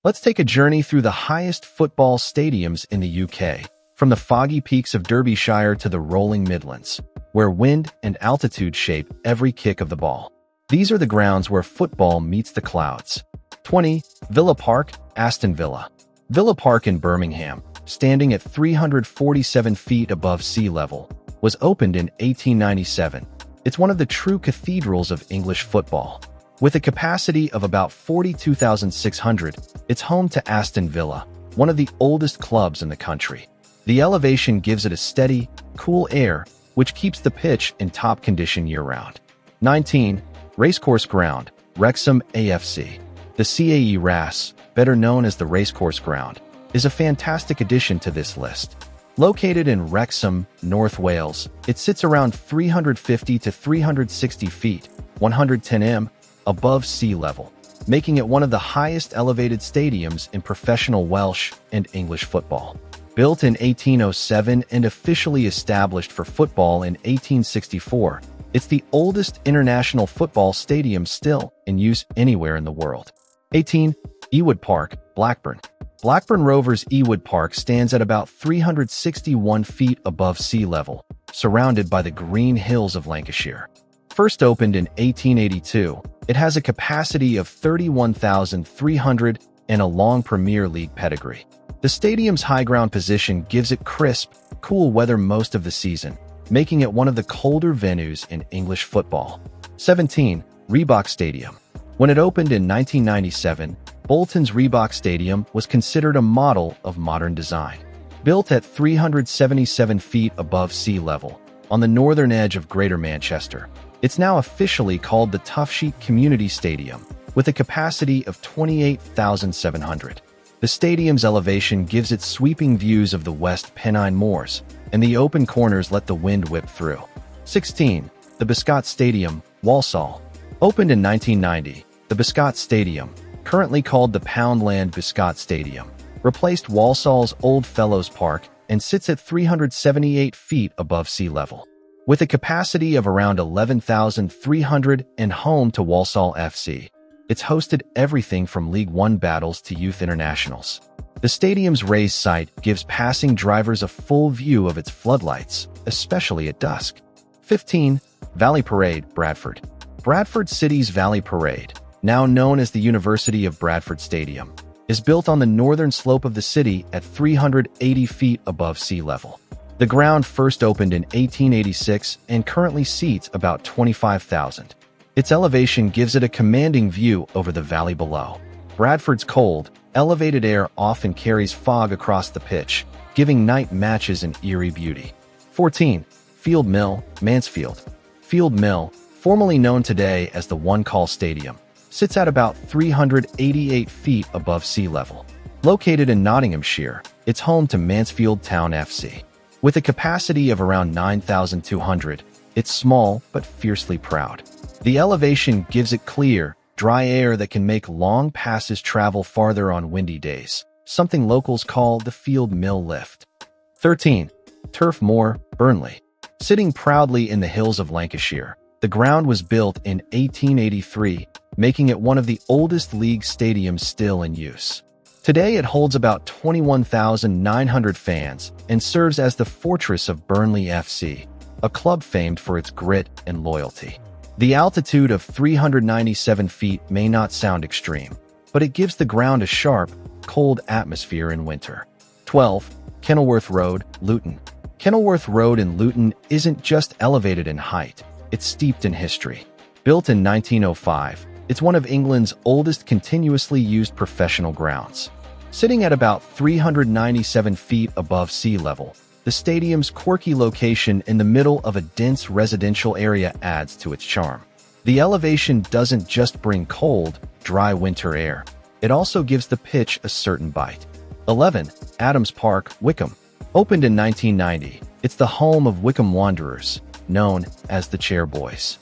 Let's take a journey through the highest football stadiums in the UK, from the foggy peaks of Derbyshire to the rolling Midlands, where wind and altitude shape every kick of the ball. These are the grounds where football meets the clouds. 20. Villa Park, Aston Villa. Villa Park in Birmingham, standing at 347 feet above sea level, was opened in 1897. It's one of the true cathedrals of English football. With a capacity of about 42,600, it's home to Aston Villa, one of the oldest clubs in the country. The elevation gives it a steady, cool air, which keeps the pitch in top condition year-round. 19. Racecourse Ground, Wrexham AFC. The CAE RAS, better known as the Racecourse Ground, is a fantastic addition to this list. Located in Wrexham, North Wales, it sits around 350 to 360 feet, 110 m, above sea level, making it one of the highest elevated stadiums in professional Welsh and English football. Built in 1807 and officially established for football in 1864, it's the oldest international football stadium still in use anywhere in the world. 18. Ewood Park, Blackburn. Blackburn Rovers Ewood Park stands at about 361 feet above sea level, surrounded by the green hills of Lancashire. First opened in 1882, it has a capacity of 31,300 and a long Premier League pedigree. The stadium's high ground position gives it crisp, cool weather most of the season, making it one of the colder venues in English football. 17. Reebok Stadium. When it opened in 1997, Bolton's Reebok Stadium was considered a model of modern design. Built at 377 feet above sea level, on the northern edge of Greater Manchester, it's now officially called the Toughsheet Community Stadium, with a capacity of 28,700. The stadium's elevation gives it sweeping views of the West Pennine Moors, and the open corners let the wind whip through. 16. The Biscot Stadium, Walsall. Opened in 1990, the Biscot Stadium, currently called the Poundland Biscot Stadium, replaced Walsall's Old Fellows Park and sits at 378 feet above sea level. With a capacity of around 11,300 and home to Walsall FC, it's hosted everything from League One battles to youth internationals. The stadium's raised site gives passing drivers a full view of its floodlights, especially at dusk. 15. Valley Parade, Bradford. Bradford City's Valley Parade, now known as the University of Bradford Stadium, is built on the northern slope of the city at 380 feet above sea level. The ground first opened in 1886 and currently seats about 25,000. Its elevation gives it a commanding view over the valley below. Bradford's cold, elevated air often carries fog across the pitch, giving night matches an eerie beauty. 14. Field Mill, Mansfield. Field Mill, formerly known today as the One Call Stadium, sits at about 388 feet above sea level. Located in Nottinghamshire, it's home to Mansfield Town FC. With a capacity of around 9,200, it's small but fiercely proud. The elevation gives it clear, dry air that can make long passes travel farther on windy days, something locals call the Field Mill Lift. 13. Turf Moor, Burnley. Sitting proudly in the hills of Lancashire, the ground was built in 1883, making it one of the oldest league stadiums still in use. Today it holds about 21,900 fans and serves as the fortress of Burnley FC, a club famed for its grit and loyalty. The altitude of 397 feet may not sound extreme, but it gives the ground a sharp, cold atmosphere in winter. 12. Kenilworth Road, Luton. Kenilworth Road in Luton isn't just elevated in height, it's steeped in history. Built in 1905, it's one of England's oldest continuously used professional grounds. Sitting at about 397 feet above sea level, the stadium's quirky location in the middle of a dense residential area adds to its charm. The elevation doesn't just bring cold, dry winter air, it also gives the pitch a certain bite. 11. Adams Park, Wycombe. Opened in 1990, it's the home of Wycombe Wanderers, known as the Chairboys.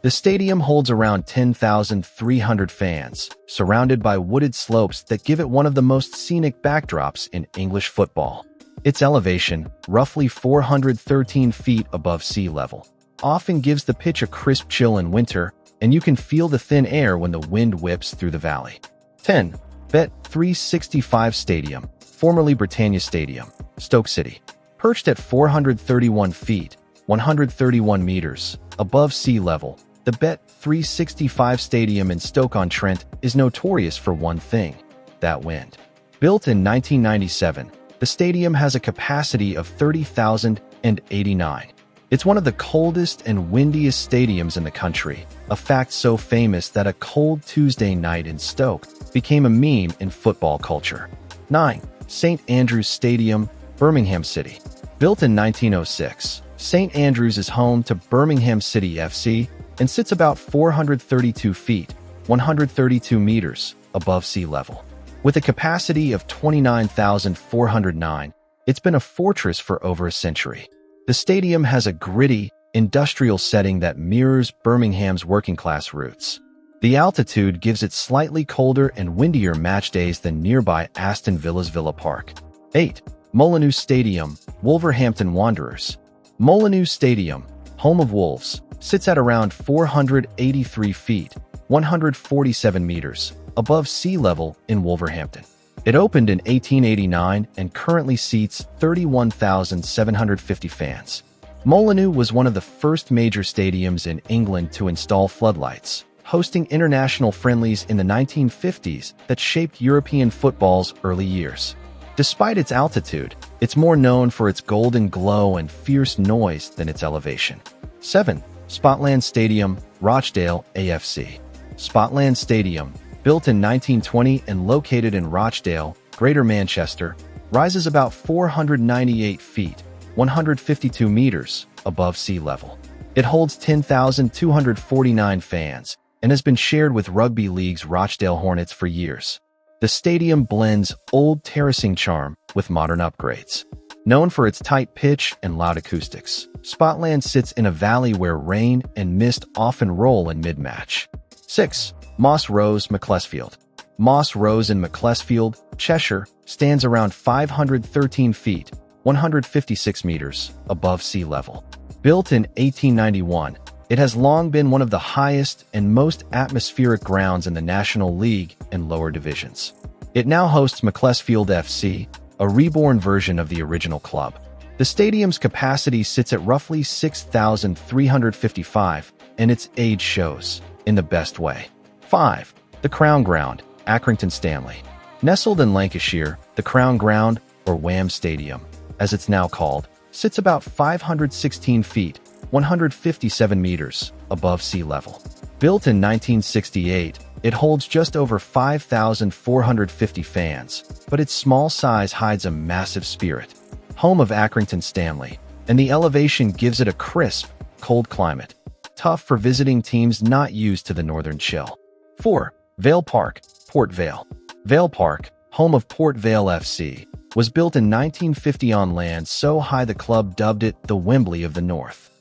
The stadium holds around 10,300 fans, surrounded by wooded slopes that give it one of the most scenic backdrops in English football. Its elevation, roughly 413 feet above sea level, often gives the pitch a crisp chill in winter, and you can feel the thin air when the wind whips through the valley. 10. Bet365 Stadium, formerly Britannia Stadium, Stoke City. Perched at 431 feet, 131 meters, above sea level, the Bet365 Stadium in Stoke-on-Trent is notorious for one thing: that wind. Built in 1997, the stadium has a capacity of 30,089. It's one of the coldest and windiest stadiums in the country, a fact so famous that a cold Tuesday night in Stoke became a meme in football culture. 9. St. Andrews Stadium, Birmingham City. Built in 1906, St. Andrews is home to Birmingham City FC and sits about 432 feet, 132 meters, above sea level. With a capacity of 29,409, it's been a fortress for over a century. The stadium has a gritty, industrial setting that mirrors Birmingham's working-class roots. The altitude gives it slightly colder and windier match days than nearby Aston Villa's Villa Park. 8. Molineux Stadium, Wolverhampton Wanderers. Molineux Stadium, home of Wolves, sits at around 483 feet, 147 meters, above sea level in Wolverhampton. It opened in 1889 and currently seats 31,750 fans. Molineux was one of the first major stadiums in England to install floodlights, hosting international friendlies in the 1950s that shaped European football's early years. Despite its altitude, it's more known for its golden glow and fierce noise than its elevation. 7. Spotland Stadium, Rochdale, AFC. Spotland Stadium, built in 1920 and located in Rochdale, Greater Manchester, rises about 498 feet, 152 meters, above sea level. It holds 10,249 fans and has been shared with Rugby League's Rochdale Hornets for years. The stadium blends old terracing charm with modern upgrades. Known for its tight pitch and loud acoustics, Spotland sits in a valley where rain and mist often roll in mid-match. 6. Moss Rose, Macclesfield. Moss Rose in Macclesfield, Cheshire, stands around 513 feet, 156 meters, above sea level. Built in 1891, it has long been one of the highest and most atmospheric grounds in the National League and lower divisions. It now hosts Macclesfield FC, a reborn version of the original club. The stadium's capacity sits at roughly 6,355, and its age shows, in the best way. 5. The Crown Ground, Accrington Stanley. Nestled in Lancashire, the Crown Ground, or Wham Stadium, as it's now called, sits about 516 feet, 157 meters, above sea level. Built in 1968, it holds just over 5,450 fans, but its small size hides a massive spirit. Home of Accrington Stanley, and the elevation gives it a crisp, cold climate, tough for visiting teams not used to the northern chill. 4. Vale Park, Port Vale. Vale Park, home of Port Vale FC, was built in 1950 on land so high the club dubbed it the Wembley of the North.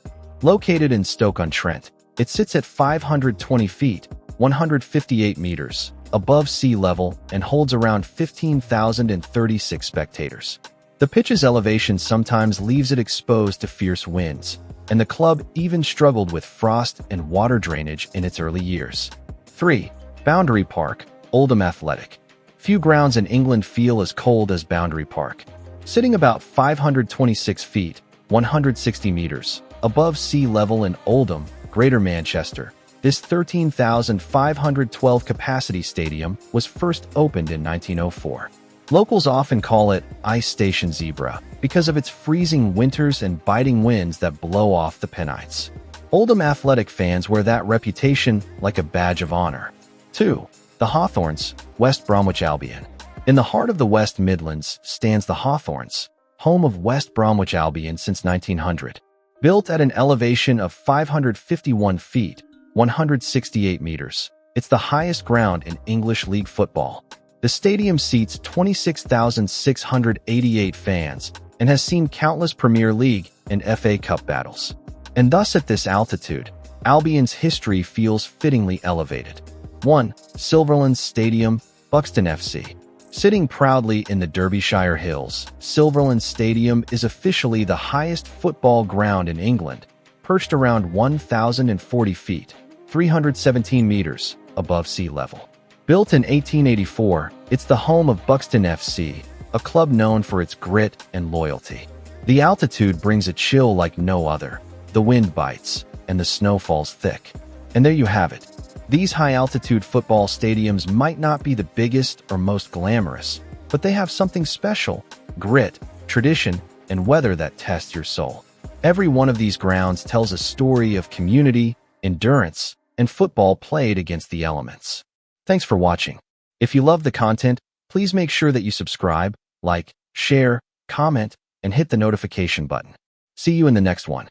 Located in Stoke-on-Trent, it sits at 520 feet, 158 meters, above sea level and holds around 15,036 spectators. The pitch's elevation sometimes leaves it exposed to fierce winds, and the club even struggled with frost and water drainage in its early years. 3. Boundary Park, Oldham Athletic. Few grounds in England feel as cold as Boundary Park. Sitting about 526 feet, 160 meters, above sea level in Oldham, Greater Manchester, this 13,512 capacity stadium was first opened in 1904. Locals often call it Ice Station Zebra because of its freezing winters and biting winds that blow off the Pennines. Oldham Athletic fans wear that reputation like a badge of honor. 2. The Hawthorns, West Bromwich Albion. In the heart of the West Midlands stands the Hawthorns, home of West Bromwich Albion since 1900. Built at an elevation of 551 feet, 168 meters, it's the highest ground in English League football. The stadium seats 26,688 fans and has seen countless Premier League and FA Cup battles. And thus at this altitude, Albion's history feels fittingly elevated. 1. Silverlands Stadium, Buxton FC. Sitting proudly in the Derbyshire hills, Silverlands Stadium is officially the highest football ground in England, perched around 1,040 feet, 317 meters, above sea level. Built in 1884, it's the home of Buxton FC, a club known for its grit and loyalty. The altitude brings a chill like no other. The wind bites, and the snow falls thick. And there you have it. These high-altitude football stadiums might not be the biggest or most glamorous, but they have something special: grit, tradition, and weather that tests your soul. Every one of these grounds tells a story of community, endurance, and football played against the elements. Thanks for watching. If you love the content, please make sure that you subscribe, like, share, comment, and hit the notification button. See you in the next one.